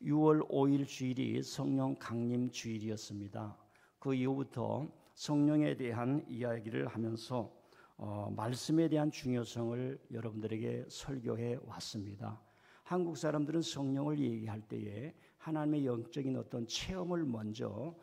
6월 5일 주일이 성령 강림 주일이었습니다. 그 이후부터 성령에 대한 이야기를 하면서 말씀에 대한 중요성을 여러분들에게 설교해 왔습니다. 한국 사람들은 성령을 얘기할 때에 하나님의 영적인 어떤 체험을 먼저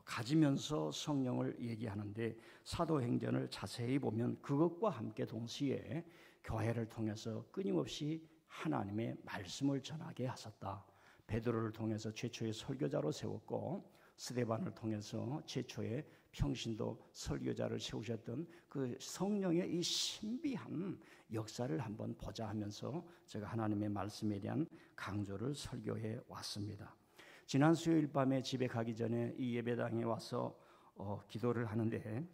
가지면서 성령을 얘기하는데, 사도행전을 자세히 보면 그것과 함께 동시에 교회를 통해서 끊임없이 하나님의 말씀을 전하게 하셨다. 베드로를 통해서 최초의 설교자로 세웠고, 스데반을 통해서 최초의 평신도 설교자를 세우셨던 그 성령의 이 신비한 역사를 한번 보자 하면서 제가 하나님의 말씀에 대한 강조를 설교해 왔습니다. 지난 수요일 밤에 집에 가기 전에 이 예배당에 와서 기도를 하는데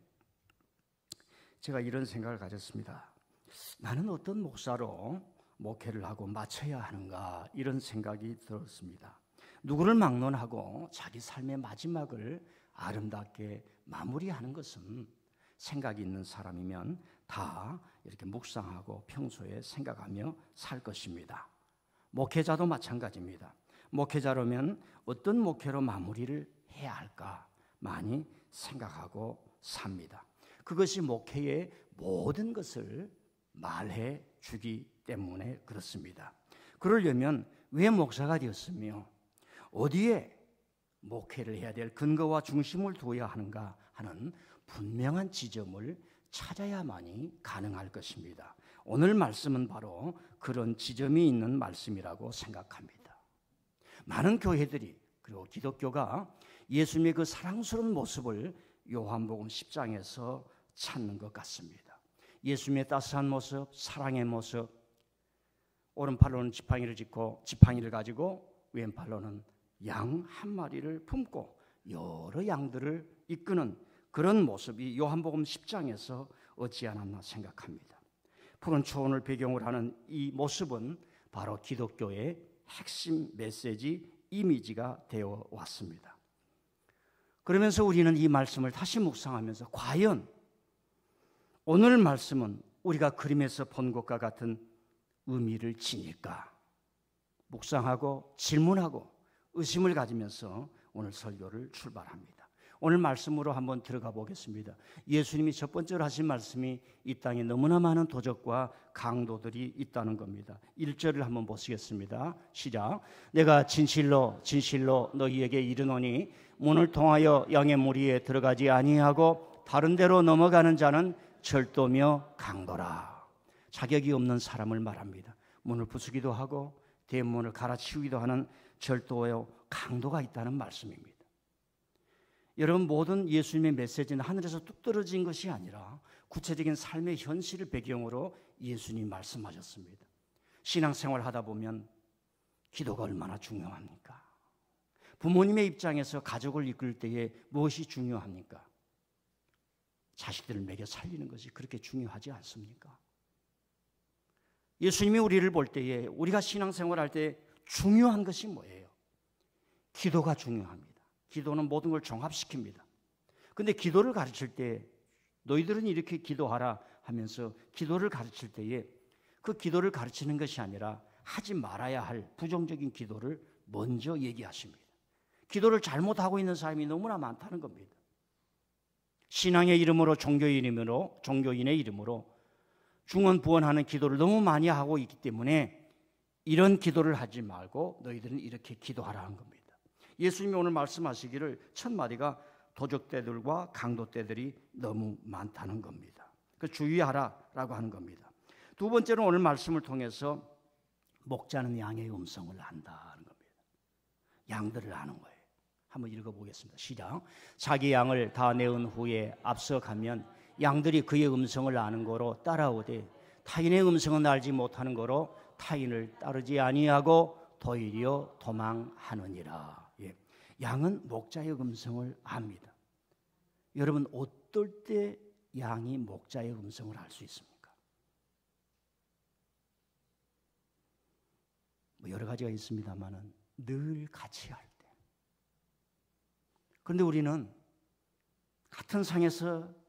제가 이런 생각을 가졌습니다. 나는 어떤 목사로 목회를 하고 마쳐야 하는가, 이런 생각이 들었습니다. 누구를 막론하고 자기 삶의 마지막을 아름답게 마무리하는 것은 생각이 있는 사람이면 다 이렇게 묵상하고 평소에 생각하며 살 것입니다. 목회자도 마찬가지입니다. 목회자라면 어떤 목회로 마무리를 해야 할까 많이 생각하고 삽니다. 그것이 목회의 모든 것을 말해 주기 때문에 그렇습니다. 그러려면 왜 목사가 되었으며 어디에 목회를 해야 될 근거와 중심을 두어야 하는가 하는 분명한 지점을 찾아야만이 가능할 것입니다. 오늘 말씀은 바로 그런 지점이 있는 말씀이라고 생각합니다. 많은 교회들이, 그리고 기독교가 예수님의 그 사랑스러운 모습을 요한복음 10장에서 찾는 것 같습니다. 예수님의 따스한 모습, 사랑의 모습, 오른팔로는 지팡이를 가지고 왼팔로는 양 한 마리를 품고 여러 양들을 이끄는 그런 모습이 요한복음 10장에서 어찌 않았나 생각합니다. 푸른 초원을 배경으로 하는 이 모습은 바로 기독교의 핵심 메시지, 이미지가 되어 왔습니다. 그러면서 우리는 이 말씀을 다시 묵상하면서 과연 오늘 말씀은 우리가 그림에서 본 것과 같은 의미를 지닐까 묵상하고 질문하고 의심을 가지면서 오늘 설교를 출발합니다. 오늘 말씀으로 한번 들어가 보겠습니다. 예수님이 첫 번째로 하신 말씀이 이 땅에 너무나 많은 도적과 강도들이 있다는 겁니다. 1절을 한번 보시겠습니다. 시작. 내가 진실로 진실로 너희에게 이르노니 문을 통하여 양의 무리에 들어가지 아니하고 다른 데로 넘어가는 자는 절도며 강도라. 자격이 없는 사람을 말합니다. 문을 부수기도 하고 대문을 갈아치우기도 하는 절도요 강도가 있다는 말씀입니다. 여러분, 모든 예수님의 메시지는 하늘에서 뚝 떨어진 것이 아니라 구체적인 삶의 현실을 배경으로 예수님이 말씀하셨습니다. 신앙생활 하다 보면 기도가 얼마나 중요합니까? 부모님의 입장에서 가족을 이끌 때에 무엇이 중요합니까? 자식들을 먹여 살리는 것이 그렇게 중요하지 않습니까? 예수님이 우리를 볼 때에 우리가 신앙생활할 때 중요한 것이 뭐예요? 기도가 중요합니다. 기도는 모든 걸 종합시킵니다. 그런데 기도를 가르칠 때 너희들은 이렇게 기도하라 하면서 기도를 가르칠 때에 그 기도를 가르치는 것이 아니라 하지 말아야 할 부정적인 기도를 먼저 얘기하십니다. 기도를 잘못하고 있는 사람이 너무나 많다는 겁니다. 신앙의 이름으로 종교인의 이름으로 중언부언하는 기도를 너무 많이 하고 있기 때문에 이런 기도를 하지 말고 너희들은 이렇게 기도하라는 겁니다. 예수님이 오늘 말씀하시기를 첫 마디가 도적떼들과 강도떼들이 너무 많다는 겁니다. 그 주의하라라고 하는 겁니다. 두 번째는 오늘 말씀을 통해서 목자는 양의 음성을 안다는 겁니다. 양들을 아는 거예요. 한번 읽어보겠습니다. 시작. 자기 양을 다 내은 후에 앞서가면 양들이 그의 음성을 아는 거로 따라오되 타인의 음성은 알지 못하는 거로 타인을 따르지 아니하고 도리어 도망하느니라. 예. 양은 목자의 음성을 압니다. 여러분, 어떨 때 양이 목자의 음성을 알 수 있습니까? 여러 가지가 있습니다만은 늘 같이 할 때. 그런데 우리는 같은 상에서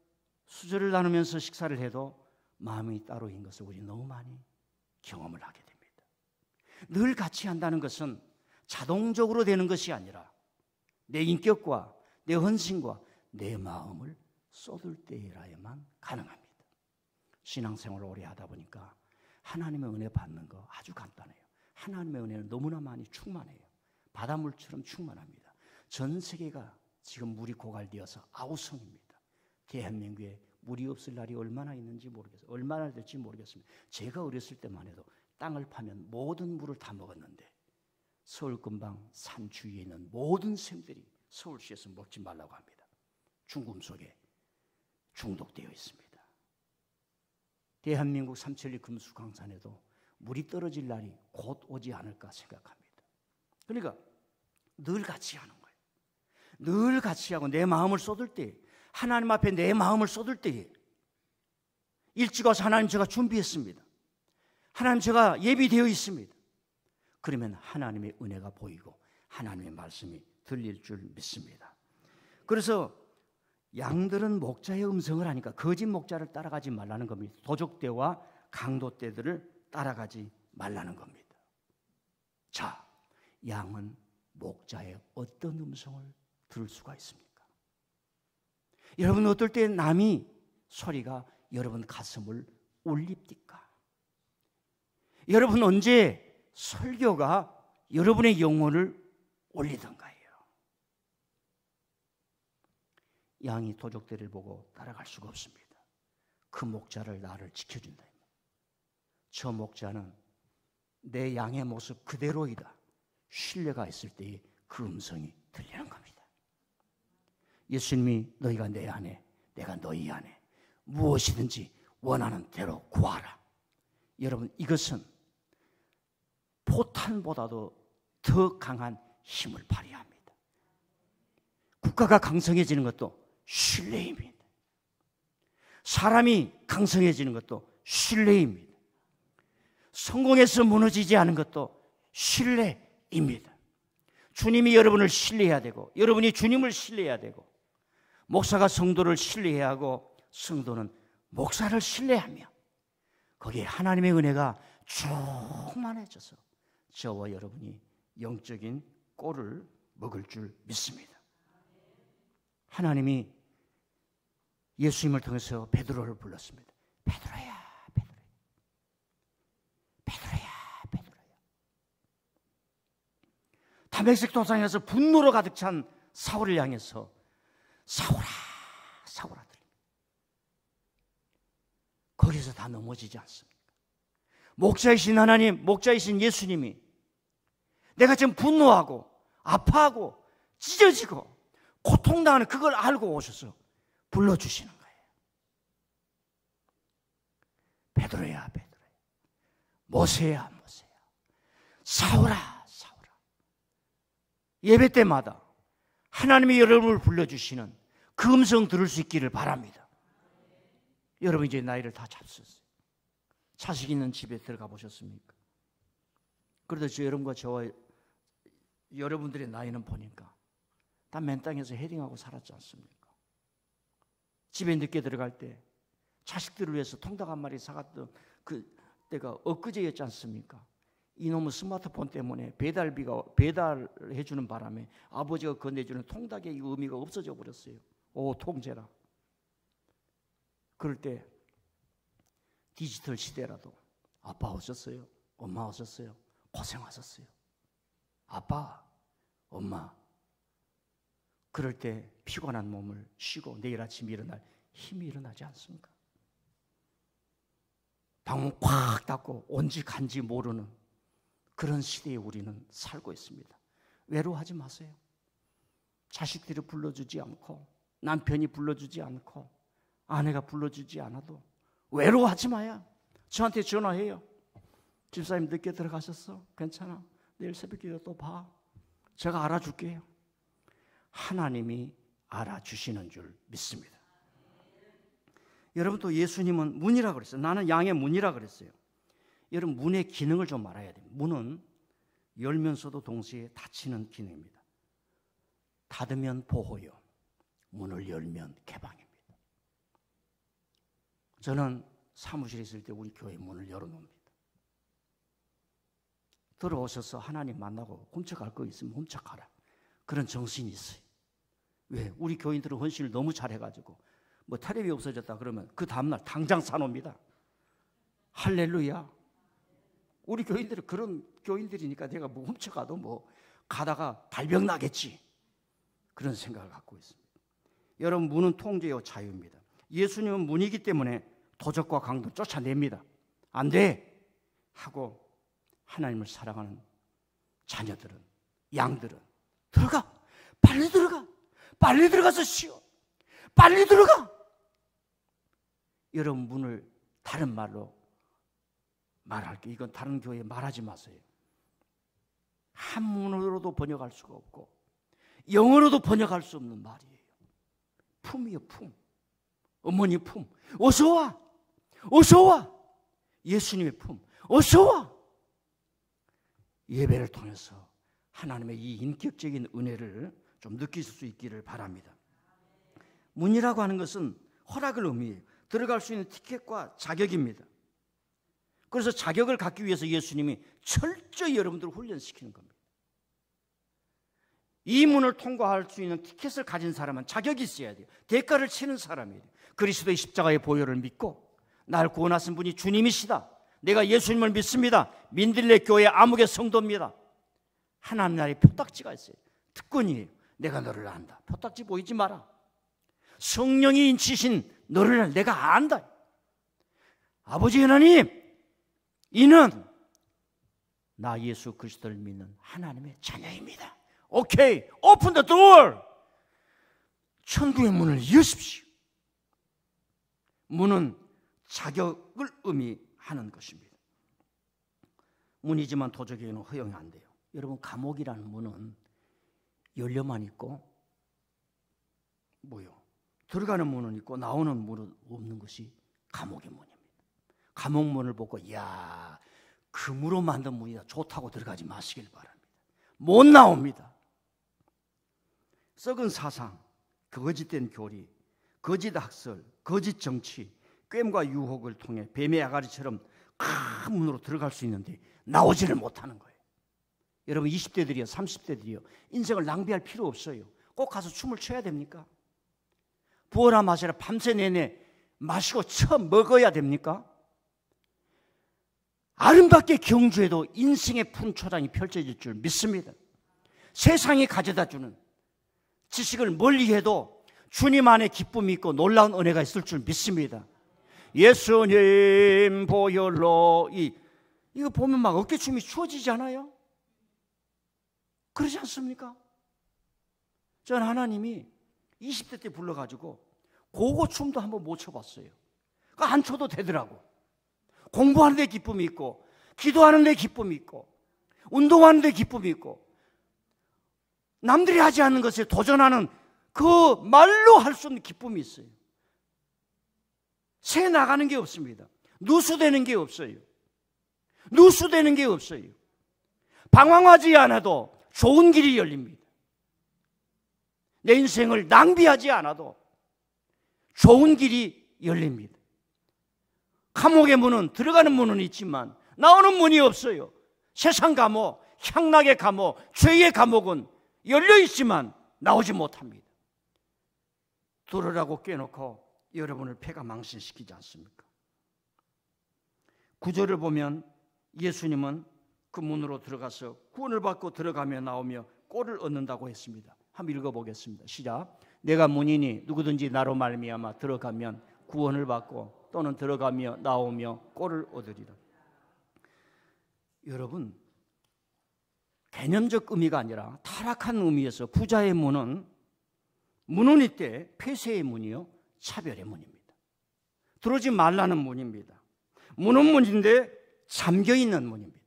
수저를 나누면서 식사를 해도 마음이 따로인 것을 우리 너무 많이 경험을 하게 됩니다. 늘 같이 한다는 것은 자동적으로 되는 것이 아니라 내 인격과 내 헌신과 내 마음을 쏟을 때라야만 가능합니다. 신앙생활을 오래 하다 보니까 하나님의 은혜 받는 거 아주 간단해요. 하나님의 은혜는 너무나 많이 충만해요. 바닷물처럼 충만합니다. 전 세계가 지금 물이 고갈되어서 아우성입니다. 대한민국에 물이 없을 날이 얼마나 있는지 모르겠어요. 얼마나 될지 모르겠습니다. 제가 어렸을 때만 해도 땅을 파면 모든 물을 다 먹었는데 서울 근방 산 주위에 있는 모든 샘들이 서울시에서 먹지 말라고 합니다. 죽음 속에 중독되어 있습니다. 대한민국 삼천리 금수강산에도 물이 떨어질 날이 곧 오지 않을까 생각합니다. 그러니까 늘 같이 하는 거예요. 늘 같이 하고 내 마음을 쏟을 때, 하나님 앞에 내 마음을 쏟을 때에 일찍 와서 하나님 제가 준비했습니다. 하나님 제가 예비되어 있습니다. 그러면 하나님의 은혜가 보이고 하나님의 말씀이 들릴 줄 믿습니다. 그래서 양들은 목자의 음성을 하니까 거짓 목자를 따라가지 말라는 겁니다. 도적떼와 강도떼들을 따라가지 말라는 겁니다. 자, 양은 목자의 어떤 음성을 들을 수가 있습니까? 여러분, 어떨 때 남이 소리가 여러분 가슴을 울립니까? 여러분, 언제 설교가 여러분의 영혼을 올리던가요? 양이 도적들을 보고 따라갈 수가 없습니다. 그 목자를 나를 지켜준다. 저 목자는 내 양의 모습 그대로이다. 신뢰가 있을 때에 그 음성이 들리는 겁니다. 예수님이 너희가 내 안에, 내가 너희 안에 무엇이든지 원하는 대로 구하라. 여러분, 이것은 포탄보다도 더 강한 힘을 발휘합니다. 국가가 강성해지는 것도 신뢰입니다. 사람이 강성해지는 것도 신뢰입니다. 성공해서 무너지지 않은 것도 신뢰입니다. 주님이 여러분을 신뢰해야 되고, 여러분이 주님을 신뢰해야 되고, 목사가 성도를 신뢰해야 하고, 성도는 목사를 신뢰하며, 거기에 하나님의 은혜가 충만해져서 저와 여러분이 영적인 꼴을 먹을 줄 믿습니다. 하나님이 예수님을 통해서 베드로를 불렀습니다. 베드로야, 베드로야, 베드로야, 베드로야. 다메섹 도상에서 분노로 가득 찬 사울을 향해서 사울아, 사울아. 거기서 다 넘어지지 않습니까? 목자이신 하나님, 목자이신 예수님이 내가 지금 분노하고 아파하고 찢어지고 고통당하는 그걸 알고 오셔서 불러주시는 거예요. 베드로야, 베드로야, 모세야, 모세야, 사울아, 사울아. 예배 때마다 하나님이 여러분을 불러주시는 그 음성 들을 수 있기를 바랍니다. 여러분 이제 나이를 다 잡수셨어요. 자식 있는 집에 들어가 보셨습니까? 그래도 여러분과 저와 여러분들의 나이는 보니까 다 맨 땅에서 헤딩하고 살았지 않습니까? 집에 늦게 들어갈 때 자식들을 위해서 통닭 한 마리 사갔던 그 때가 엊그제였지 않습니까? 이놈의 스마트폰 때문에 배달해 주는 바람에 아버지가 건네주는 통닭의 의미가 없어져 버렸어요. 오, 통제라. 그럴 때 디지털 시대라도 아빠 오셨어요? 엄마 오셨어요? 고생하셨어요. 아빠, 엄마. 그럴 때 피곤한 몸을 쉬고 내일 아침 일어날 힘이 일어나지 않습니까? 방문 꽉 닫고 온지 간지 모르는 그런 시대에 우리는 살고 있습니다. 외로워하지 마세요. 자식들이 불러주지 않고 남편이 불러주지 않고 아내가 불러주지 않아도 외로워하지 마야. 저한테 전화해요. 집사님 늦게 들어가셨어? 괜찮아. 내일 새벽기도 또 봐. 제가 알아줄게요. 하나님이 알아주시는 줄 믿습니다. 여러분 또 예수님은 문이라고 그랬어요. 나는 양의 문이라고 그랬어요. 여러분 문의 기능을 좀 알아야 돼요. 문은 열면서도 동시에 닫히는 기능입니다. 닫으면 보호요. 문을 열면 개방입니다. 저는 사무실에 있을 때 우리 교회 문을 열어놓습니다. 들어오셔서 하나님 만나고 훔쳐갈 거 있으면 훔쳐가라. 그런 정신이 있어요. 왜? 우리 교인들은 헌신을 너무 잘해가지고 뭐 텔레비 없어졌다 그러면 그 다음날 당장 사놉니다. 할렐루야. 우리 교인들은 그런 교인들이니까 내가 뭐 훔쳐가도 뭐 가다가 발병 나겠지, 그런 생각을 갖고 있습니다. 여러분, 문은 통제요 자유입니다. 예수님은 문이기 때문에 도적과 강도 쫓아냅니다. 안 돼 하고 하나님을 사랑하는 자녀들은, 양들은 들어가, 빨리 들어가, 빨리 들어가서 쉬어, 빨리 들어가. 여러분, 문을 다른 말로 말할게요. 이건 다른 교회에 말하지 마세요. 한문으로도 번역할 수가 없고 영어로도 번역할 수 없는 말이에요. 품이요, 품. 어머니 품. 어서 와, 어서 와. 예수님의 품. 어서 와. 예배를 통해서 하나님의 이 인격적인 은혜를 좀 느낄 수 있기를 바랍니다. 문이라고 하는 것은 허락을 의미해요. 들어갈 수 있는 티켓과 자격입니다. 그래서 자격을 갖기 위해서 예수님이 철저히 여러분들을 훈련시키는 겁니다. 이 문을 통과할 수 있는 티켓을 가진 사람은 자격이 있어야 돼요. 대가를 치는 사람이에요. 그리스도의 십자가의 보혈을 믿고 날 구원하신 분이 주님이시다, 내가 예수님을 믿습니다, 민들레 교회 암흑의 성도입니다. 하나님 나라에 표딱지가 있어요. 특권이에요. 내가 너를 안다. 표딱지 보이지 마라. 성령이 인치신 너를 내가 안다. 아버지 하나님, 이는 나 예수 그리스도를 믿는 하나님의 자녀입니다. 오케이, 오픈 더 도어. 천국의 문을 여십시오. 문은 자격을 의미하는 것입니다. 문이지만 도적에게는 허용이 안 돼요. 여러분, 감옥이라는 문은 열려만 있고 들어가는 문은 있고 나오는 문은 없는 것이 감옥의 문입니다. 감옥 문을 보고 이야, 금으로 만든 문이다, 좋다고 들어가지 마시길 바랍니다. 못 나옵니다. 썩은 사상, 거짓된 교리, 거짓 학설, 거짓 정치, 괸과 유혹을 통해 뱀의 아가리처럼 큰 문으로 들어갈 수 있는데 나오지를 못하는 거예요. 여러분, 20대들이요 30대들이요 인생을 낭비할 필요 없어요. 꼭 가서 춤을 춰야 됩니까? 부어라 마시라 밤새 내내 마시고 쳐 먹어야 됩니까? 아름답게 경주해도 인생의 푸른 초장이 펼쳐질 줄 믿습니다. 세상이 가져다주는 지식을 멀리해도 주님 안에 기쁨이 있고 놀라운 은혜가 있을 줄 믿습니다. 예수님 보혈로 이거 보면 막 어깨춤이 추워지지 않아요? 그러지 않습니까? 전 하나님이 20대 때 불러가지고 고고 춤도 한번 못 춰봤어요. 안 춰도 되더라고. 공부하는 데 기쁨이 있고, 기도하는 데 기쁨이 있고, 운동하는 데 기쁨이 있고, 남들이 하지 않는 것에 도전하는 그 말로 할 수 없는 기쁨이 있어요. 새 나가는 게 없습니다. 누수되는 게 없어요. 누수되는 게 없어요. 방황하지 않아도 좋은 길이 열립니다. 내 인생을 낭비하지 않아도 좋은 길이 열립니다. 감옥의 문은, 들어가는 문은 있지만 나오는 문이 없어요. 세상 감옥, 향락의 감옥, 죄의 감옥은 열려 있지만 나오지 못합니다. 들으라고 꿰놓고 여러분을 패가 망신시키지 않습니까? 구절을 보면 예수님은 그 문으로 들어가서 구원을 받고 들어가며 나오며 꼴을 얻는다고 했습니다. 한번 읽어보겠습니다. 시작. 내가 문이니 누구든지 나로 말미암아 들어가면 구원을 받고 또는 들어가며 나오며 꼴을 얻으리라. 여러분, 개념적 의미가 아니라 타락한 의미에서 부자의 문은 있대 폐쇄의 문이요 차별의 문입니다. 들어오지 말라는 문입니다. 문은 문인데 잠겨있는 문입니다.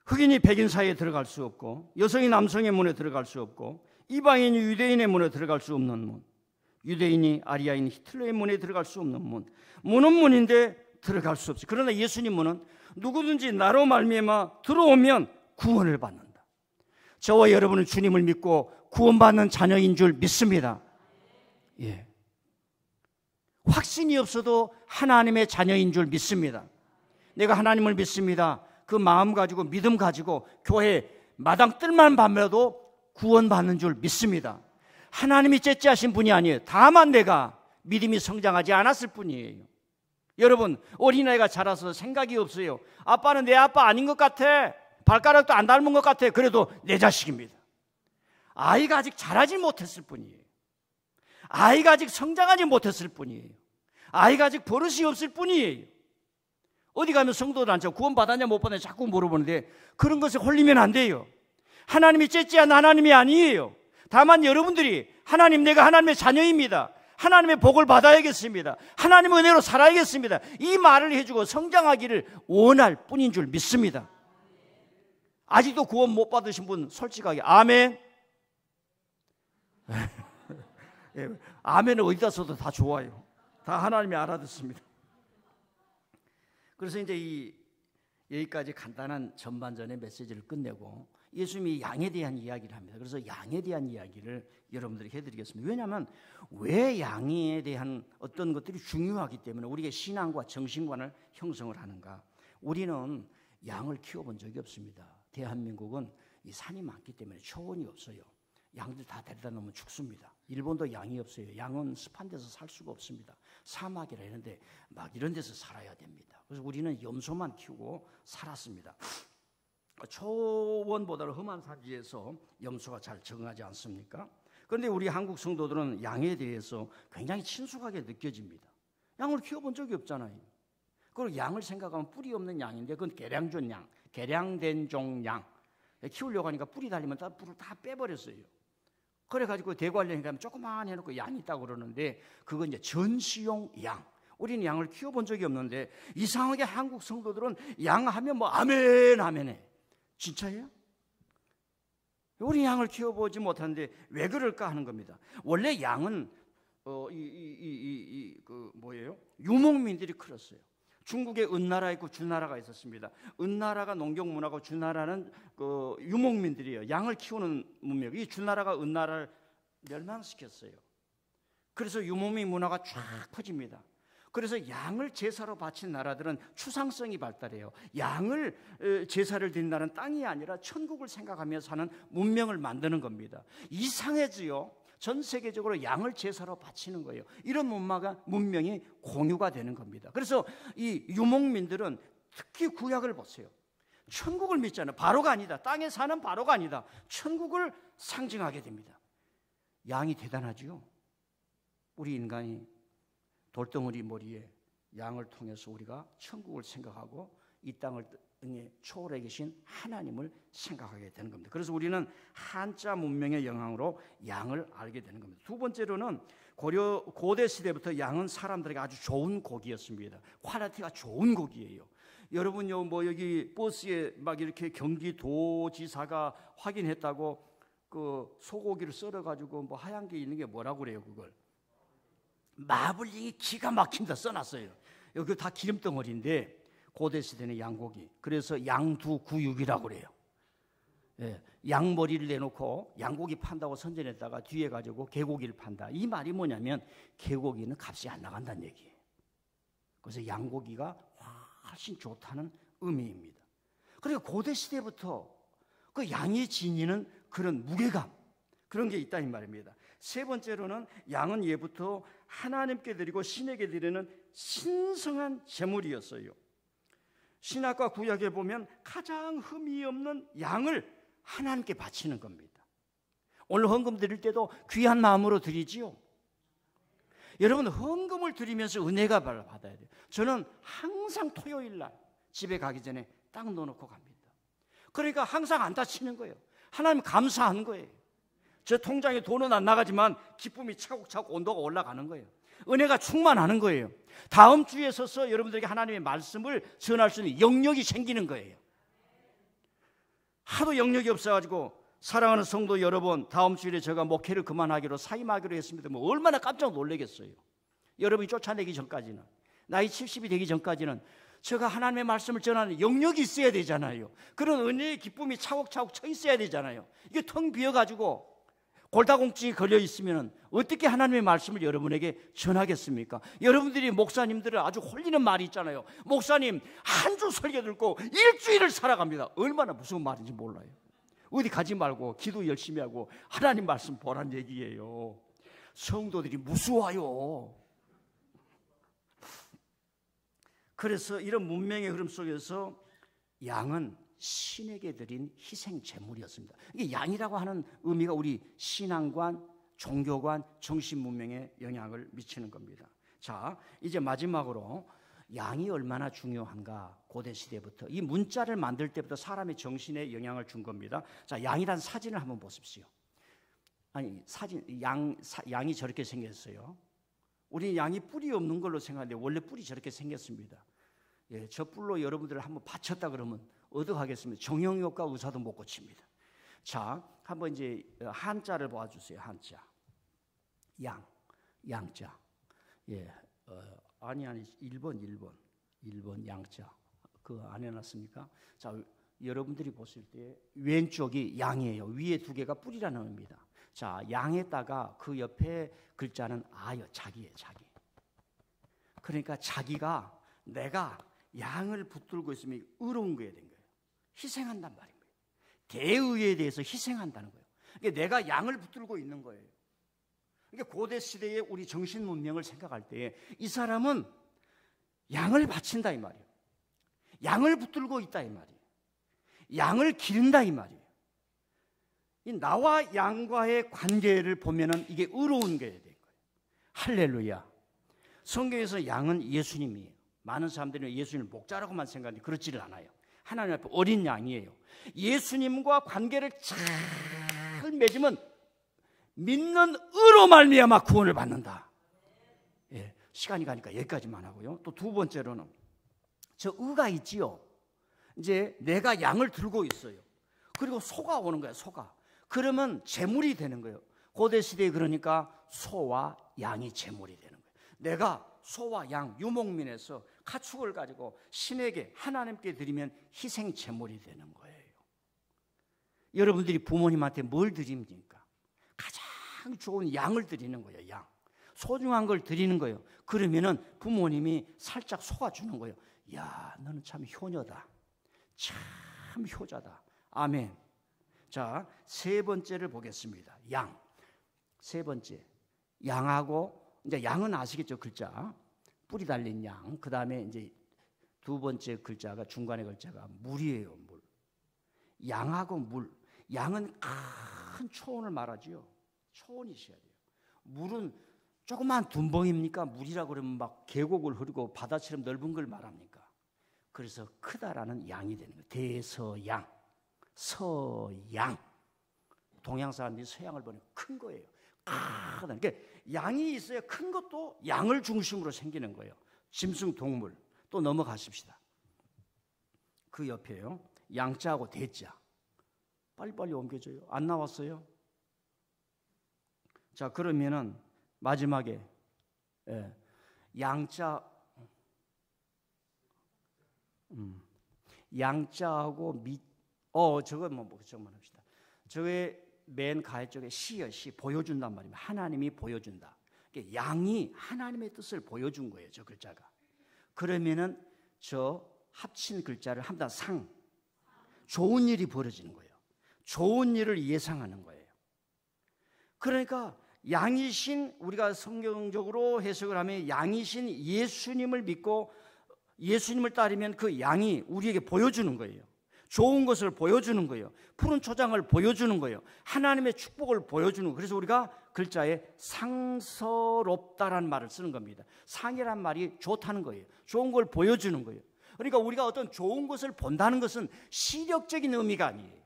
흑인이 백인 사이에 들어갈 수 없고, 여성이 남성의 문에 들어갈 수 없고, 이방인이 유대인의 문에 들어갈 수 없는 문, 유대인이 아리아인 히틀러의 문에 들어갈 수 없는 문. 문은 문인데 들어갈 수 없어요. 그러나 예수님 문은 누구든지 나로 말미암아 들어오면 구원을 받는다. 저와 여러분은 주님을 믿고 구원받는 자녀인 줄 믿습니다. 예. 확신이 없어도 하나님의 자녀인 줄 믿습니다. 내가 하나님을 믿습니다. 그 마음 가지고 믿음 가지고 교회 마당 뜰만 밟아도 구원받는 줄 믿습니다. 하나님이 째째하신 분이 아니에요. 다만 내가 믿음이 성장하지 않았을 뿐이에요. 여러분, 어린아이가 자라서 생각이 없어요. 아빠는 내 아빠 아닌 것 같아. 발가락도 안 닮은 것 같아. 그래도 내 자식입니다. 아이가 아직 자라지 못했을 뿐이에요. 아이가 아직 성장하지 못했을 뿐이에요. 아이가 아직 버릇이 없을 뿐이에요. 어디 가면 성도들한테 구원 받았냐 못 받았냐 자꾸 물어보는데 그런 것에 홀리면 안 돼요. 하나님이 째째한 하나님이 아니에요. 다만 여러분들이 하나님, 내가 하나님의 자녀입니다. 하나님의 복을 받아야겠습니다. 하나님의 은혜로 살아야겠습니다. 이 말을 해주고 성장하기를 원할 뿐인 줄 믿습니다. 아직도 구원 못 받으신 분 솔직하게 아멘. 아멘은 어디다 써도 다 좋아요. 다 하나님이 알아듣습니다. 그래서 이제 여기까지 간단한 전반전의 메시지를 끝내고 예수님이 양에 대한 이야기를 합니다. 그래서 양에 대한 이야기를 여러분들에게 해드리겠습니다. 왜냐하면 왜 양에 대한 어떤 것들이 중요하기 때문에 우리의 신앙과 정신관을 형성을 하는가. 우리는 양을 키워본 적이 없습니다. 대한민국은 이 산이 많기 때문에 초원이 없어요. 양들 다 데려다 놓으면 죽습니다. 일본도 양이 없어요. 양은 습한 데서 살 수가 없습니다. 사막이라 했는데 막 이런 데서 살아야 됩니다. 그래서 우리는 염소만 키우고 살았습니다. 초원보다는 험한 산지에서 염소가 잘 적응하지 않습니까? 그런데 우리 한국 성도들은 양에 대해서 굉장히 친숙하게 느껴집니다. 양을 키워본 적이 없잖아요. 그리고 양을 생각하면 뿔이 없는 양인데 그건 개량종 양, 개량된 종 양. 키우려고 하니까 뿔이 달리면 뿔을 다 빼버렸어요. 그래가지고 대관령에 가면 조그만 해놓고 양이 있다고 그러는데 그건 이제 전시용 양. 우리는 양을 키워본 적이 없는데 이상하게 한국 성도들은 양 하면 뭐 아멘 아멘해. 진짜예요? 우리 양을 키워보지 못하는데 왜 그럴까 하는 겁니다. 원래 양은 유목민들이 클었어요. 중국에 은나라 있고 주나라가 있었습니다. 은나라가 농경문화고 주나라는 유목민들이에요. 양을 키우는 문명. 이 주나라가 은나라를 멸망시켰어요. 그래서 유목민 문화가 쫙 퍼집니다. 그래서 양을 제사로 바친 나라들은 추상성이 발달해요. 양을 제사를 드린 나라는 땅이 아니라 천국을 생각하며 사는 문명을 만드는 겁니다. 이상해지요. 전 세계적으로 양을 제사로 바치는 거예요. 이런 문명이 공유가 되는 겁니다. 그래서 이 유목민들은 특히 구약을 보세요. 천국을 믿잖아요. 바로가 아니다. 땅에 사는 바로가 아니다. 천국을 상징하게 됩니다. 양이 대단하지요. 우리 인간이 돌덩어리 머리에 양을 통해서 우리가 천국을 생각하고 이 땅을 등에 초월해 계신 하나님을 생각하게 되는 겁니다. 그래서 우리는 한자 문명의 영향으로 양을 알게 되는 겁니다. 두 번째로는 고대 시대부터 양은 사람들에게 아주 좋은 고기였습니다. 퀄리티가 좋은 고기예요. 여러분요, 뭐 여기 버스에 막 이렇게 경기도지사가 확인했다고 그 소고기를 썰어가지고 뭐 하얀 게 있는 게 뭐라고 그래요? 그걸 마블링이 기가 막힌다 써놨어요. 여기 다 기름덩어리인데 고대 시대는 양고기. 그래서 양두구육이라고 그래요. 예, 양머리를 내놓고 양고기 판다고 선전했다가 뒤에 가지고 개고기를 판다. 이 말이 뭐냐면 개고기는 값이 안 나간다는 얘기예요. 그래서 양고기가 훨씬 좋다는 의미입니다. 그러니까 고대 시대부터 그 양이 지니는 그런 무게감, 그런 게 있다 이 말입니다. 세 번째로는 양은 예부터 하나님께 드리고 신에게 드리는 신성한 제물이었어요. 신약과 구약에 보면 가장 흠이 없는 양을 하나님께 바치는 겁니다. 오늘 헌금 드릴 때도 귀한 마음으로 드리지요. 여러분, 헌금을 드리면서 은혜가 받아야 돼요. 저는 항상 토요일 날 집에 가기 전에 딱 넣어놓고 갑니다. 그러니까 항상 안 다치는 거예요. 하나님 감사하는 거예요. 저 통장에 돈은 안 나가지만 기쁨이 차곡차곡 온도가 올라가는 거예요. 은혜가 충만하는 거예요. 다음 주에 서서 여러분들에게 하나님의 말씀을 전할 수 있는 영역이 생기는 거예요. 하도 영역이 없어가지고 사랑하는 성도 여러분, 다음 주일에 제가 목회를 그만하기로 사임하기로 했습니다. 뭐 얼마나 깜짝 놀라겠어요. 여러분이 쫓아내기 전까지는, 나이 70이 되기 전까지는 제가 하나님의 말씀을 전하는 영역이 있어야 되잖아요. 그런 은혜의 기쁨이 차곡차곡 쳐 있어야 되잖아요. 이게 텅 비어가지고 골다공증이 걸려 있으면 어떻게 하나님의 말씀을 여러분에게 전하겠습니까? 여러분들이 목사님들은 아주 홀리는 말이 있잖아요. 목사님 한 주 설교 듣고 일주일을 살아갑니다. 얼마나 무서운 말인지 몰라요. 어디 가지 말고 기도 열심히 하고 하나님 말씀 보란 얘기예요. 성도들이 무서워요. 그래서 이런 문명의 흐름 속에서 양은 신에게 드린 희생 제물이었습니다. 이게 양이라고 하는 의미가 우리 신앙관, 종교관, 정신 문명에 영향을 미치는 겁니다. 자, 이제 마지막으로 양이 얼마나 중요한가, 고대 시대부터 이 문자를 만들 때부터 사람의 정신에 영향을 준 겁니다. 자, 양이란 사진을 한번 보십시오. 아니, 양이 저렇게 생겼어요. 우리 양이 뿔이 없는 걸로 생각하는데 원래 뿔이 저렇게 생겼습니다. 예, 저 뿔로 여러분들을 한번 받쳤다 그러면 어떡하겠습니까? 정형외과 의사도 못 고칩니다. 자, 한번 이제 한자를 봐주세요. 한자, 양자. 예, 아니 1번 양자. 그 안 해놨습니까? 자, 여러분들이 보실 때 왼쪽이 양이에요. 위에 두 개가 뿔이라는 의미입니다. 자, 양에다가 그 옆에 글자는 아요. 자기예요, 자기. 그러니까 자기가 내가 양을 붙들고 있으면 의로운 거에 된 거예요. 희생한단 말인 거예요. 대의에 대해서 희생한다는 거예요. 그러니까 내가 양을 붙들고 있는 거예요. 그러니까 고대 시대의 우리 정신 문명을 생각할 때 이 사람은 양을 바친다 이 말이에요. 양을 붙들고 있다 이 말이에요. 양을 기른다 이 말이에요. 이 나와 양과의 관계를 보면은 이게 의로운 게 된 거예요. 할렐루야. 성경에서 양은 예수님이에요. 많은 사람들은 예수님을 목자라고만 생각하는데 그렇지를 않아요. 하나님 앞에 어린 양이에요. 예수님과 관계를 잘 맺으면 믿는 의로 말미암아 구원을 받는다. 예, 시간이 가니까 여기까지만 하고요. 또 두 번째로는 저 의가 있지요. 이제 내가 양을 들고 있어요. 그리고 소가 오는 거야, 소가. 그러면 제물이 되는 거예요. 고대 시대에 그러니까 소와 양이 제물이 되는 거예요. 내가 소와 양, 유목민에서 가축을 가지고 신에게 하나님께 드리면 희생 제물이 되는 거예요. 여러분들이 부모님한테 뭘 드립니까? 가장 좋은 양을 드리는 거예요. 양. 소중한 걸 드리는 거예요. 그러면은 부모님이 살짝 속아주는 거예요. 야, 너는 참 효녀다. 참 효자다. 아멘. 자, 세 번째를 보겠습니다. 양. 세 번째. 양하고, 이제 양은 아시겠죠? 글자. 뿔이 달린 양. 그 다음에 이제 두 번째 글자가, 중간에 글자가 물이에요. 물. 양하고 물. 양은 큰 초원을 말하지요. 초원이 있어야 돼요. 물은 조그만 둔벙입니까? 물이라고 그러면 막 계곡을 흐르고 바다처럼 넓은 걸 말합니까? 그래서 크다라는 양이 되는 거예요. 대서양, 서양. 동양 사람들이 서양을 보면 큰 거예요. 그러니까 양이 있어야 큰 것도 양을 중심으로 생기는 거예요. 짐승 동물. 또 넘어가십시다. 그 옆에요. 양자하고 대자. 빨리빨리 옮겨줘요. 안 나왔어요? 자, 그러면은 마지막에 양자, 양자하고 저건 저것만 합시다. 저의 맨 가해 쪽에 시요, 시 보여준단 말입니다. 하나님이 보여준다. 양이 하나님의 뜻을 보여준 거예요. 저 글자가. 그러면은 저 합친 글자를 합다 상. 좋은 일이 벌어지는 거예요. 좋은 일을 예상하는 거예요. 그러니까 양이신, 우리가 성경적으로 해석을 하면 양이신 예수님을 믿고 예수님을 따르면 그 양이 우리에게 보여주는 거예요. 좋은 것을 보여주는 거예요. 푸른 초장을 보여주는 거예요. 하나님의 축복을 보여주는 거예요. 그래서 우리가 글자에 상서롭다라는 말을 쓰는 겁니다. 상이란 말이 좋다는 거예요. 좋은 걸 보여주는 거예요. 그러니까 우리가 어떤 좋은 것을 본다는 것은 시력적인 의미가 아니에요.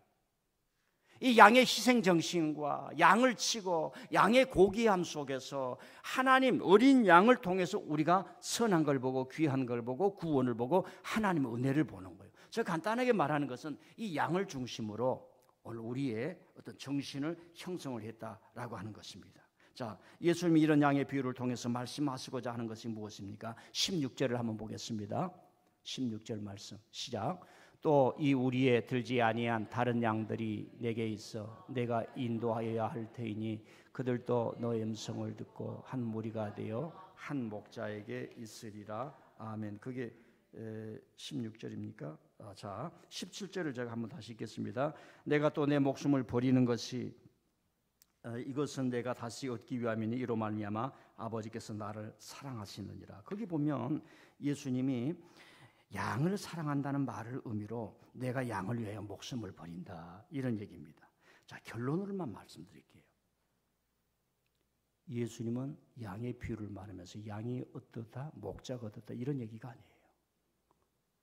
이 양의 희생 정신과 양을 치고 양의 고귀함 속에서 하나님 어린 양을 통해서 우리가 선한 걸 보고 귀한 걸 보고 구원을 보고 하나님의 은혜를 보는 거예요. 저 간단하게 말하는 것은 이 양을 중심으로 오늘 우리의 어떤 정신을 형성을 했다라고 하는 것입니다. 자, 예수님이 이런 양의 비유를 통해서 말씀하시고자 하는 것이 무엇입니까? 16절을 한번 보겠습니다. 16절 말씀 시작. 또 이 우리에 들지 아니한 다른 양들이 내게 있어 내가 인도하여야 할 테이니 그들도 너의 음성을 듣고 한 무리가 되어 한 목자에게 있으리라. 아멘. 그게 16절입니까? 자, 17절을 제가 한번 다시 읽겠습니다. 내가 또 내 목숨을 버리는 것이 이것은 내가 다시 얻기 위함이니 이로 말미암아 아버지께서 나를 사랑하시느니라. 거기 보면 예수님이 양을 사랑한다는 말을 의미로 내가 양을 위하여 목숨을 버린다 이런 얘기입니다. 자, 결론으로만 말씀드릴게요. 예수님은 양의 비유를 말하면서 양이 어떻다, 목자가 어떻다 이런 얘기가 아니에요.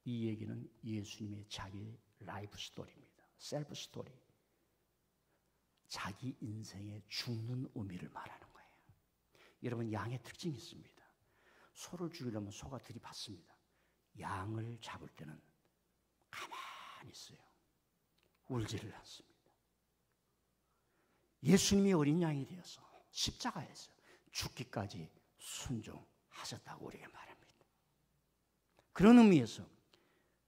이 얘기는 예수님의 자기 라이프 스토리입니다. 셀프 스토리. 자기 인생의 죽는 의미를 말하는 거예요. 여러분, 양의 특징이 있습니다. 소를 죽이려면 소가 들이받습니다. 양을 잡을 때는 가만히 있어요. 울지를 않습니다. 예수님이 어린 양이 되어서 십자가에서 죽기까지 순종하셨다고 우리에게 말합니다. 그런 의미에서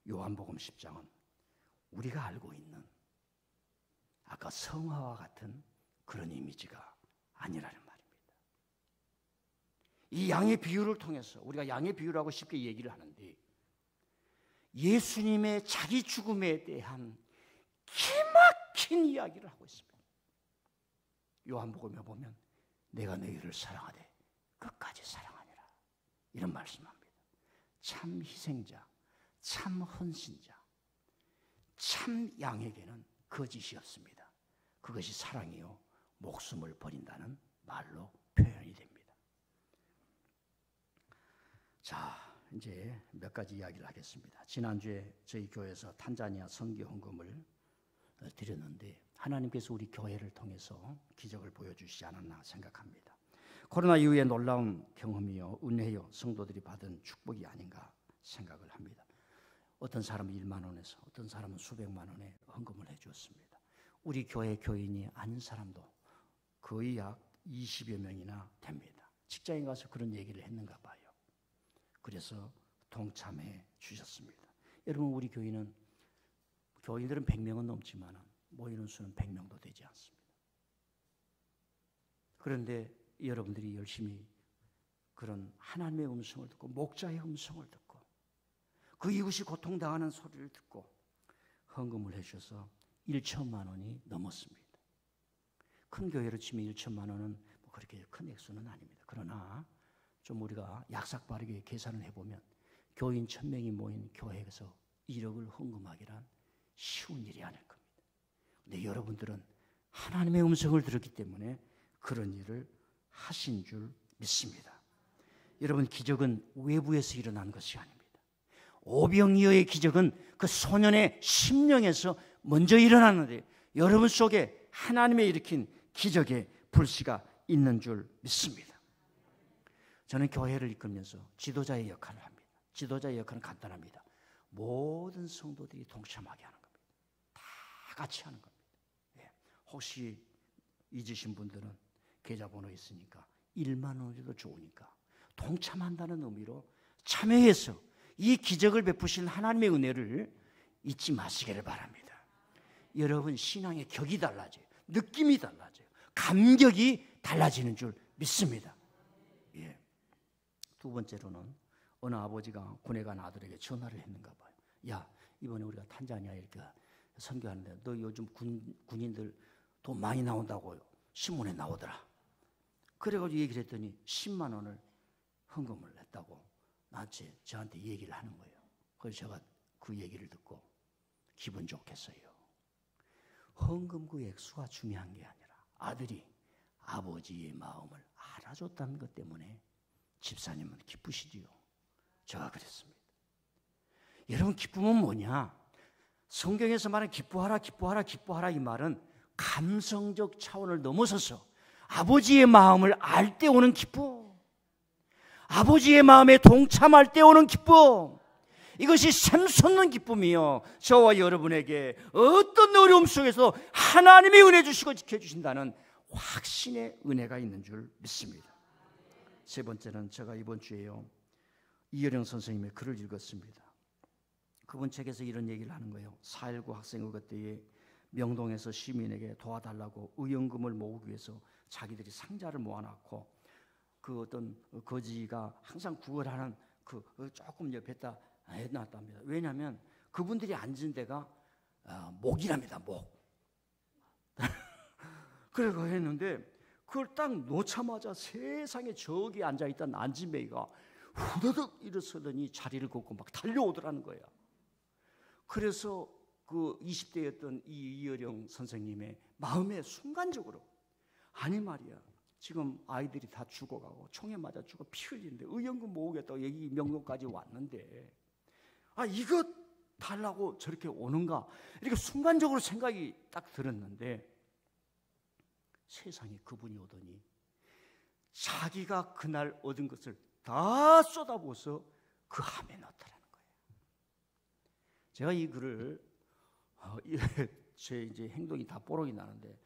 요한복음 10장은 우리가 알고 있는 아까 성화와 같은 그런 이미지가 아니라는 말입니다. 이 양의 비유를 통해서 우리가 양의 비유라고 쉽게 얘기를 하는데 예수님의 자기 죽음에 대한 기막힌 이야기를 하고 있습니다. 요한복음에 보면 내가 너희를 사랑하되 끝까지 사랑하니라 이런 말씀합니다. 참 희생자, 참 헌신자, 참 양에게는 거짓이 없습니다. 그것이 사랑이요 목숨을 버린다는 말로 표현이 됩니다. 자, 이제 몇 가지 이야기를 하겠습니다. 지난주에 저희 교회에서 탄자니아 선교 헌금을 드렸는데 하나님께서 우리 교회를 통해서 기적을 보여주시지 않았나 생각합니다. 코로나 이후에 놀라운 경험이요 은혜요 성도들이 받은 축복이 아닌가 생각을 합니다. 어떤 사람은 1만 원에서 어떤 사람은 수백만 원에 헌금을 해주었습니다. 우리 교회 교인이 아닌 사람도 거의 약 20여 명이나 됩니다. 직장에 가서 그런 얘기를 했는가 봐요. 그래서 동참해 주셨습니다. 여러분, 우리 교인들은 100명은 넘지만 모이는 수는 100명도 되지 않습니다. 그런데 여러분들이 열심히 그런 하나님의 음성을 듣고 목자의 음성을 듣고 그 이웃이 고통당하는 소리를 듣고 헌금을 해주셔서 1천만 원이 넘었습니다. 큰 교회로 치면 1천만 원은 뭐 그렇게 큰 액수는 아닙니다. 그러나 좀 우리가 약삭빠르게 계산을 해보면 교인 1000명이 모인 교회에서 1억을 헌금하기란 쉬운 일이 아닐 겁니다. 근데 여러분들은 하나님의 음성을 들었기 때문에 그런 일을 하신 줄 믿습니다. 여러분, 기적은 외부에서 일어난 것이 아닙니다. 오병이어의 기적은 그 소년의 심령에서 먼저 일어났는데 여러분 속에 하나님의 일으킨 기적의 불씨가 있는 줄 믿습니다. 저는 교회를 이끌면서 지도자의 역할을 합니다. 지도자의 역할은 간단합니다. 모든 성도들이 동참하게 하는 겁니다. 다 같이 하는 겁니다. 혹시 잊으신 분들은 계좌번호 있으니까 1만 원이라도 좋으니까 동참한다는 의미로 참여해서 이 기적을 베푸신 하나님의 은혜를 잊지 마시기를 바랍니다. 여러분, 신앙의 격이 달라져요. 느낌이 달라져요. 감격이 달라지는 줄 믿습니다. 예. 두 번째로는 어느 아버지가 군에 간 아들에게 전화를 했는가 봐요. 야, 이번에 우리가 탄자니아에 이렇게 선교하는데 너 요즘 군인들 돈 많이 나온다고 신문에 나오더라. 그래가지고 얘기를 했더니 10만 원을 헌금을 했다고 저한테 얘기를 하는 거예요. 그래서 제가 그 얘기를 듣고 기분 좋겠어요. 헌금 그 액수가 중요한 게 아니라 아들이 아버지의 마음을 알아줬다는 것 때문에 집사님은 기쁘시지요. 제가 그랬습니다. 여러분, 기쁨은 뭐냐? 성경에서 말하는 기뻐하라, 기뻐하라, 기뻐하라 이 말은 감성적 차원을 넘어서서 아버지의 마음을 알 때 오는 기쁨, 아버지의 마음에 동참할 때 오는 기쁨, 이것이 샘솟는 기쁨이요 저와 여러분에게 어떤 어려움 속에서 하나님의 은혜 주시고 지켜주신다는 확신의 은혜가 있는 줄 믿습니다. 세 번째는 제가 이번 주에요 이여령 선생님의 글을 읽었습니다. 그분 책에서 이런 얘기를 하는 거예요. 4.19 학생의거 때에 명동에서 시민에게 도와달라고 의연금을 모으기 위해서 자기들이 상자를 모아놨고 그 어떤 거지가 항상 구걸하는 그 조금 옆에다 해놨답니다. 왜냐하면 그분들이 앉은 데가 목이랍니다. 목. 그래서 했는데 그걸 딱 놓자마자 세상에 저기 앉아있던 안진뱅이가 후다닥 일어서더니 자리를 걷고 막 달려오더라는 거야. 그래서 그 20대였던 이어령 선생님의 마음에 순간적으로 아니 말이야, 지금 아이들이 다 죽어가고 총에 맞아 죽어 피 흘리는데 의연금 모으겠다고 여기 명동까지 왔는데 이거 달라고 저렇게 오는가, 이렇게 순간적으로 생각이 딱 들었는데 세상에 그분이 오더니 자기가 그날 얻은 것을 다 쏟아부어서 그 함에 넣었다라는 거예요. 제가 이 글을 제 이제 행동이 다 뽀록이 나는데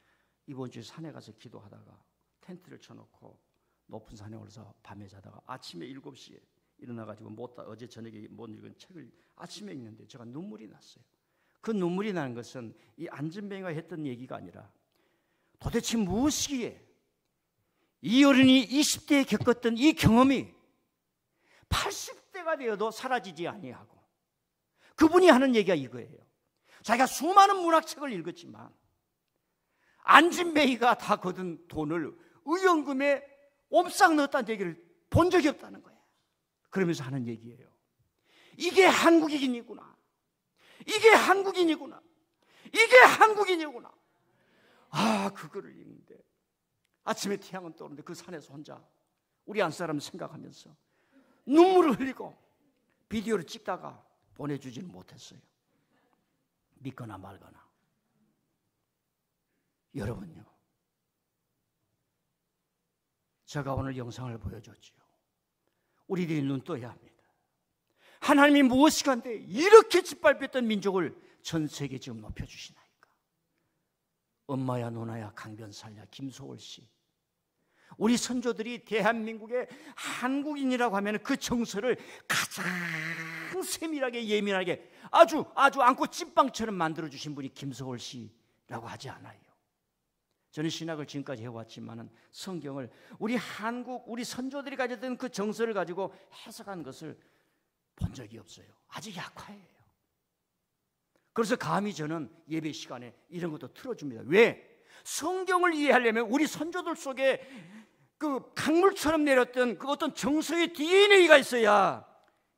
이번 주에 산에 가서 기도하다가 텐트를 쳐놓고 높은 산에 올라서 밤에 자다가 아침에 7시에 일어나가지고 어제 저녁에 못 읽은 책을 아침에 읽는데 제가 눈물이 났어요. 그 눈물이 나는 것은 이 안진뱅이가 했던 얘기가 아니라 도대체 무엇이기에 이 어른이 20대에 겪었던 이 경험이 80대가 되어도 사라지지 아니하고, 그분이 하는 얘기가 이거예요. 자기가 수많은 문학책을 읽었지만 안진뱅이가 다 거둔 돈을 의연금에 옴싹 넣었다는 얘기를 본 적이 없다는 거예요. 그러면서 하는 얘기예요. 이게 한국인이구나. 이게 한국인이구나. 이게 한국인이구나. 그거를 읽는데 아침에 태양은 떠오르는데 그 산에서 혼자 우리 안사람 생각하면서 눈물을 흘리고 비디오를 찍다가 보내주지는 못했어요. 믿거나 말거나. 여러분요, 제가 오늘 영상을 보여줬지요. 우리들이 눈 떠야 합니다. 하나님이 무엇이간데 이렇게 짓밟혔던 민족을 전 세계에 지금 높여주시나이까. 엄마야 누나야 강변살야 김소월씨, 우리 선조들이 대한민국의 한국인이라고 하면 그 정서를 가장 세밀하게 예민하게 아주 안고 찐빵처럼 만들어주신 분이 김소월씨라고 하지 않아요. 저는 신학을 지금까지 해왔지만 성경을 우리 한국 우리 선조들이 가졌던 그 정서를 가지고 해석한 것을 본 적이 없어요. 아주 약화예요. 그래서 감히 저는 예배 시간에 이런 것도 틀어줍니다. 왜? 성경을 이해하려면 우리 선조들 속에 그 강물처럼 내렸던 그 어떤 정서의 DNA가 있어야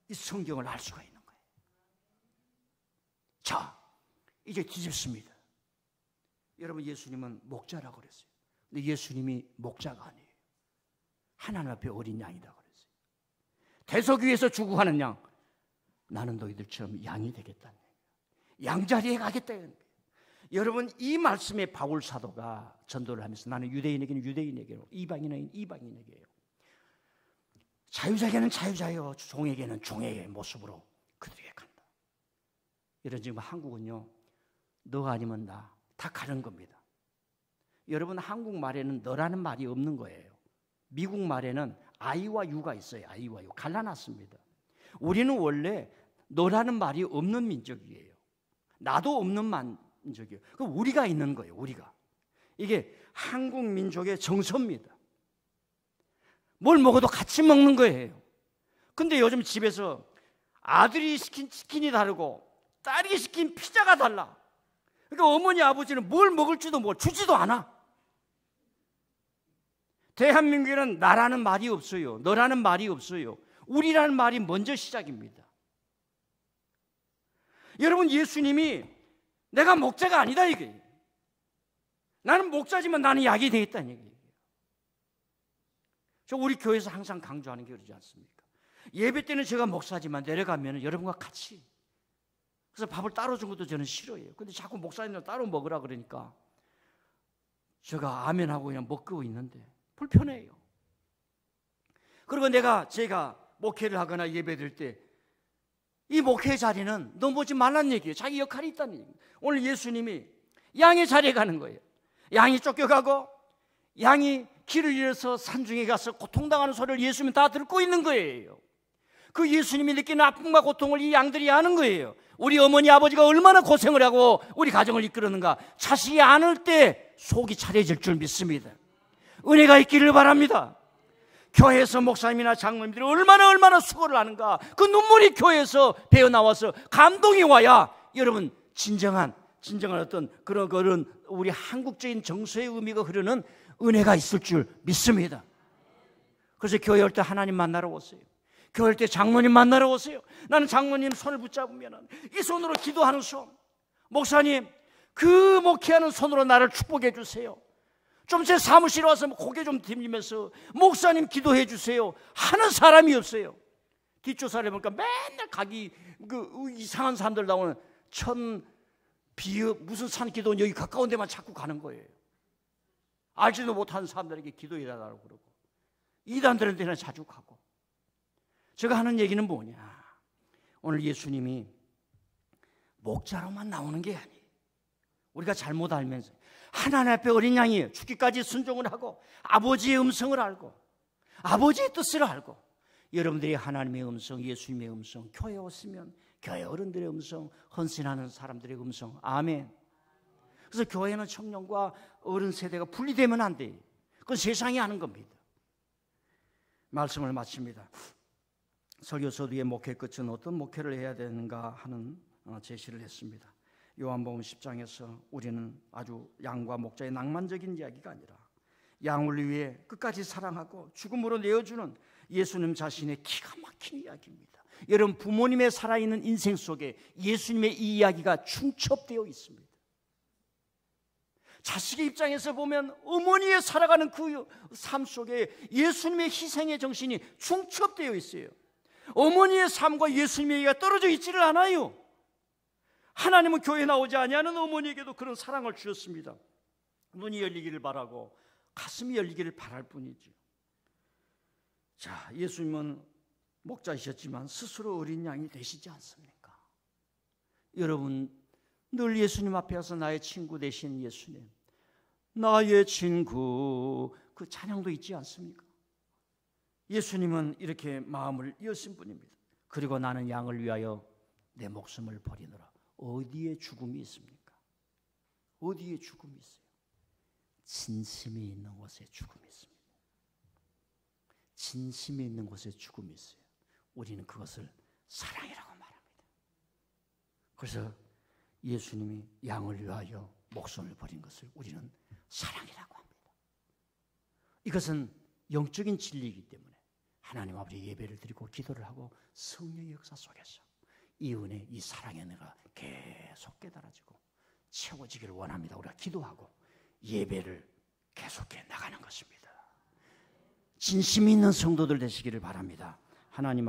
이 성경을 알 수가 있는 거예요. 자, 이제 뒤집습니다. 여러분, 예수님은 목자라고 그랬어요. 근데 예수님이 목자가 아니에요. 하나님 앞에 어린 양이라고 그랬어요. 대속 위에서 죽어가는 양, 나는 너희들처럼 양이 되겠다는 거예요. 양자리에 가겠다는 거예요. 여러분, 이 말씀에 바울 사도가 전도를 하면서 나는 유대인에게는 유대인에게로, 이방인에게는 이방인에게요, 자유자에게는 자유자요, 종에게는 종의 모습으로 그들에게 간다. 이런 지금 한국은요, 너가 아니면 나 다 가는 겁니다. 여러분, 한국말에는 너라는 말이 없는 거예요. 미국 말에는 I와 U가 있어요. I와 U 갈라놨습니다. 우리는 원래 너라는 말이 없는 민족이에요. 나도 없는 민족이에요. 그럼 우리가 있는 거예요. 우리가. 이게 한국 민족의 정서입니다. 뭘 먹어도 같이 먹는 거예요. 근데 요즘 집에서 아들이 시킨 치킨이 다르고 딸이 시킨 피자가 달라. 그러니까 어머니 아버지는 뭘 먹을지도 주지도 않아. 대한민국에는 나라는 말이 없어요. 너라는 말이 없어요. 우리라는 말이 먼저 시작입니다. 여러분, 예수님이 내가 목자가 아니다 이거예요. 나는 목자지만 나는 약이 되겠다는 얘기예요. 저 우리 교회에서 항상 강조하는 게 그러지 않습니까? 예배 때는 제가 목사지만 내려가면 여러분과 같이, 그래서 밥을 따로 준 것도 저는 싫어해요. 근데 자꾸 목사님들 따로 먹으라 그러니까 제가 아멘하고 그냥 먹고 있는데 불편해요. 그리고 제가 목회를 하거나 예배 드릴 때 이 목회 자리는 넘보지 말라는 얘기예요. 자기 역할이 있다는 얘기예요. 오늘 예수님이 양의 자리에 가는 거예요. 양이 쫓겨가고 양이 길을 잃어서 산중에 가서 고통당하는 소리를 예수님이 다 듣고 있는 거예요. 그 예수님이 느끼는 아픔과 고통을 이 양들이 아는 거예요. 우리 어머니 아버지가 얼마나 고생을 하고 우리 가정을 이끌었는가. 자식이 안을 때 속이 차려질 줄 믿습니다. 은혜가 있기를 바랍니다. 교회에서 목사님이나 장로님들이 얼마나 수고를 하는가. 그 눈물이 교회에서 배어나와서 감동이 와야 여러분 진정한 어떤 그런 우리 한국적인 정서의 의미가 흐르는 은혜가 있을 줄 믿습니다. 그래서 교회 올 때 하나님 만나러 오세요. 교회 올 때 장로님 만나러 오세요. 나는 장로님 손을 붙잡으면 이 손으로 기도하는 손, 목사님 그 목회하는 손으로 나를 축복해 주세요. 좀 제 사무실에 와서 고개 좀 들리면서 목사님 기도해 주세요 하는 사람이 없어요. 뒷조사를 해보니까 맨날 이상한 사람들 나오는 무슨 산 기도 여기 가까운 데만 자꾸 가는 거예요. 알지도 못하는 사람들에게 기도해달라고 그러고 이단들한테는 자주 가고. 제가 하는 얘기는 뭐냐, 오늘 예수님이 목자로만 나오는 게 아니에요. 우리가 잘못 알면서 하나님 앞에 어린 양이 죽기까지 순종을 하고 아버지의 음성을 알고 아버지의 뜻을 알고, 여러분들이 하나님의 음성, 예수님의 음성, 교회에 오시면 교회 어른들의 음성, 헌신하는 사람들의 음성, 아멘. 그래서 교회는 청년과 어른 세대가 분리되면 안 돼요. 그건 세상이 하는 겁니다. 말씀을 마칩니다. 설교서두의 목회 끝은 어떤 목회를 해야 되는가 하는 제시를 했습니다. 요한복음 10장에서 우리는 아주 양과 목자의 낭만적인 이야기가 아니라 양을 위해 끝까지 사랑하고 죽음으로 내어주는 예수님 자신의 기가 막힌 이야기입니다. 여러분, 부모님의 살아있는 인생 속에 예수님의 이 이야기가 충첩되어 있습니다. 자식의 입장에서 보면 어머니의 살아가는 그 삶 속에 예수님의 희생의 정신이 충첩되어 있어요. 어머니의 삶과 예수님의 얘기가 떨어져 있지를 않아요. 하나님은 교회에 나오지 아니하는 어머니에게도 그런 사랑을 주셨습니다. 눈이 열리기를 바라고 가슴이 열리기를 바랄 뿐이죠. 자, 예수님은 목자이셨지만 스스로 어린 양이 되시지 않습니까? 여러분, 늘 예수님 앞에 와서 나의 친구 되신 예수님, 나의 친구, 그 찬양도 있지 않습니까? 예수님은 이렇게 마음을 여신 분입니다. 그리고 나는 양을 위하여 내 목숨을 버리노라. 어디에 죽음이 있습니까? 어디에 죽음이 있어요? 진심이 있는 곳에 죽음이 있습니다. 진심이 있는 곳에 죽음이 있어요. 우리는 그것을 사랑이라고 말합니다. 그래서 예수님이 양을 위하여 목숨을 버린 것을 우리는 사랑이라고 합니다. 이것은 영적인 진리이기 때문에 하나님 아버지 예배를 드리고 기도를 하고 성령의 역사 속에서 이 은혜, 이 사랑의 은혜가 계속 깨달아지고 채워지기를 원합니다. 우리가 기도하고 예배를 계속해 나가는 것입니다. 진심이 있는 성도들 되시기를 바랍니다. 하나님